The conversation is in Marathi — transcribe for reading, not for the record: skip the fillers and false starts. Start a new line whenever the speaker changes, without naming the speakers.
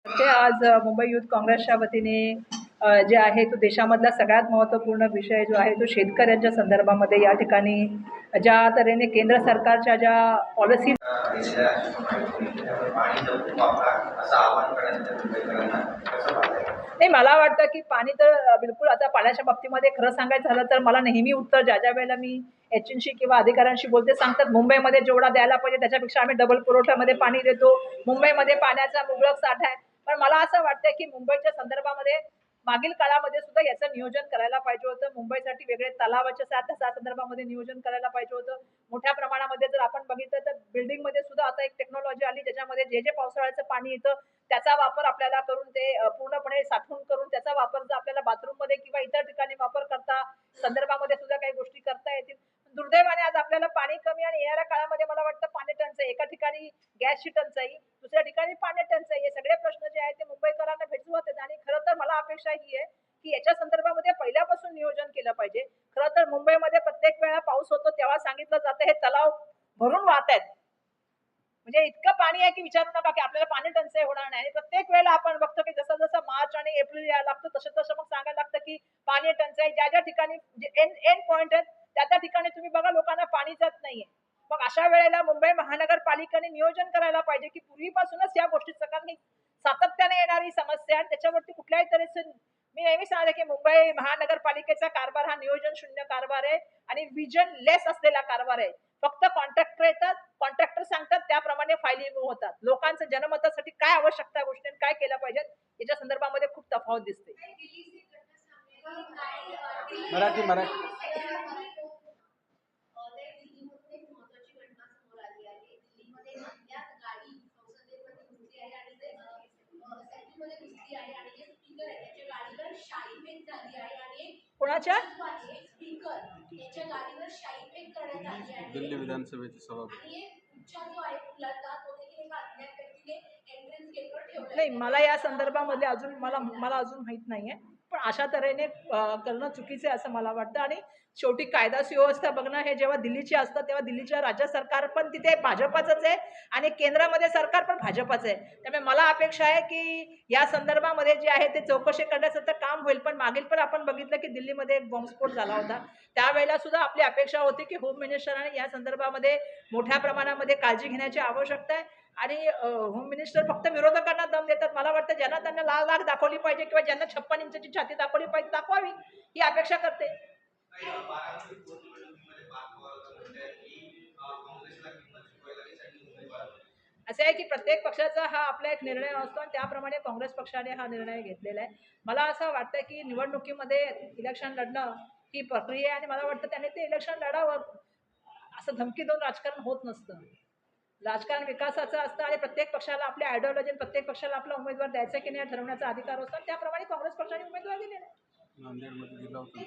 ते आज मुंबई युथ काँग्रेसच्या वतीने जे आहे तो देशामधला सगळ्यात महत्त्वपूर्ण विषय जो आहे तो शेतकऱ्यांच्या संदर्भामध्ये या ठिकाणी ज्या तऱ्हेने केंद्र सरकारच्या ज्या पॉलिसी नाही, मला वाटतं की पाणी तर बिलकुल आता पाण्याच्या बाबतीमध्ये खरं सांगायचं झालं तर मला नेहमी उत्तर ज्या वेळेला मी एजन्सी किंवा अधिकाऱ्यांशी बोलते सांगतात मुंबईमध्ये जेवढा द्यायला पाहिजे त्याच्यापेक्षा आम्ही डबल पुरवठ्यामध्ये पाणी देतो, मुंबईमध्ये पाण्याचा मुबलक साठा आहे. पण मला असं वाटतं की मुंबईच्या संदर्भामध्ये मागील काळामध्ये सुद्धा याचं नियोजन करायला पाहिजे होतं. मुंबईसाठी वेगळे तलावाच्या त्या संदर्भामध्ये नियोजन करायला पाहिजे होतं. मोठ्या प्रमाणामध्ये जर आपण बघितलं तर बिल्डिंगमध्ये सुद्धा आता एक टेक्नॉलॉजी आली ज्याच्यामध्ये जे पावसाळ्याचं पाणी येतं त्याचा वापर आपल्याला करून ते पूर्णपणे साठवून करून त्याचा वापर जर आपल्याला बाथरूममध्ये किंवा इतर ठिकाणी वापर करता संदर्भामध्ये सुद्धा काही गोष्टी करता येतील. दुर्दैवाने आज आपल्याला पाणी कमी आणि येणाऱ्या काळामध्ये मला वाटतं पाणी टंचाई, एका ठिकाणी गॅसची टंचाई, दुसऱ्या ठिकाणी पाणी टंचाई, हे सगळे प्रश्न जे आहेत ते मुंबईकरांना भेडसावत. आणि खरं तर मला अपेक्षा ही आहे की याच्या संदर्भामध्ये पहिल्यापासून नियोजन केलं पाहिजे. खरं तर मुंबईमध्ये प्रत्येक वेळा पाऊस होतो तेव्हा सांगितलं जातं हे तलाव भरून वाहत आहेत, म्हणजे इतकं पाणी आहे की विचारू नका की आपल्याला पाणी टंचाई होणार नाही. आणि प्रत्येक वेळेला आपण बघतो की जसं जसं मार्च आणि एप्रिल यायला लागतं तसं तसं मग सांगायला लागतं की पाणी टंचाई, ज्या ठिकाणी एंड पॉईंट आहेत त्या ठिकाणी तुम्ही बघा लोकांना पाणी जात नाहीये. मग अशा वेळेला मुंबई महानगरपालिकेने नियोजन करायला पाहिजे की पूर्वीपासूनच या गोष्टीचं, कारण सातत्याने येणारी समस्या आणि त्याच्यावरती कुठल्याही तऱ्हेचं मी नेहमी सांगते की मुंबई महानगरपालिकेचा कारभार हा नियोजन शून्य कारभार आहे आणि विजन लेस असलेला कारभार आहे. फक्त कॉन्ट्रॅक्टर येतात, कॉन्ट्रॅक्टर सांगतात त्याप्रमाणे फायली मूव्ह होतात. लोकांचं जनमतासाठी काय आवश्यकता गोष्टी काय केल्या पाहिजेत याच्या संदर्भामध्ये खूप तफावत दिसते.
मराठी मराठी
कोणाच्या
दिल्ली विधानसभेचे सभापती
नाही, मला या संदर्भामध्ये अजून मला मला अजून माहित नाहीये. पण अशा तऱ्हेने करणं चुकीचं आहे असं मला वाटतं. आणि शेवटी कायदा सुव्यवस्था बघणं हे जेव्हा दिल्लीची असतं तेव्हा दिल्लीच्या राज्य सरकार पण तिथे भाजपाचंच आहे आणि केंद्रामध्ये सरकार पण भाजपाचं आहे. त्यामुळे मला अपेक्षा आहे की या संदर्भामध्ये जे आहे ते चौकशी करण्याचं तर काम होईल. पण मागील पण आपण बघितलं की दिल्लीमध्ये एक बॉम्बस्फोट झाला होता. त्यावेळेला सुद्धा आपली अपेक्षा होती की होम मिनिस्टरांनी या संदर्भामध्ये मोठ्या प्रमाणामध्ये काळजी घेण्याची आवश्यकता आहे. आणि होम मिनिस्टर फक्त विरोधकांना दम देतात. मला वाटतं ज्यांना त्यांना लाख दाखवली पाहिजे किंवा ज्यांना 56 इंचाची छाती दाखवली पाहिजे दाखवावी ही अपेक्षा करते. असं आहे की प्रत्येक पक्षाचा हा आपला एक निर्णय असतो आणि त्याप्रमाणे काँग्रेस पक्षाने हा निर्णय घेतलेला आहे. मला असं वाटतं की निवडणुकीमध्ये इलेक्शन लढणं ही प्रक्रिया आहे आणि मला वाटतं त्याने ते इलेक्शन लढावं. असं धमकी देऊन राजकारण होत नसतं. राजकारण विकासाचं असतं आणि प्रत्येक पक्षाला आपली आयडिओलॉजी, प्रत्येक पक्षाला आपला उमेदवार द्यायचा की नाही ठरवण्याचा अधिकार असतो. त्याप्रमाणे काँग्रेस पक्षाने उमेदवार दिलेला आहे.
नांदेडमध्ये दिला होता.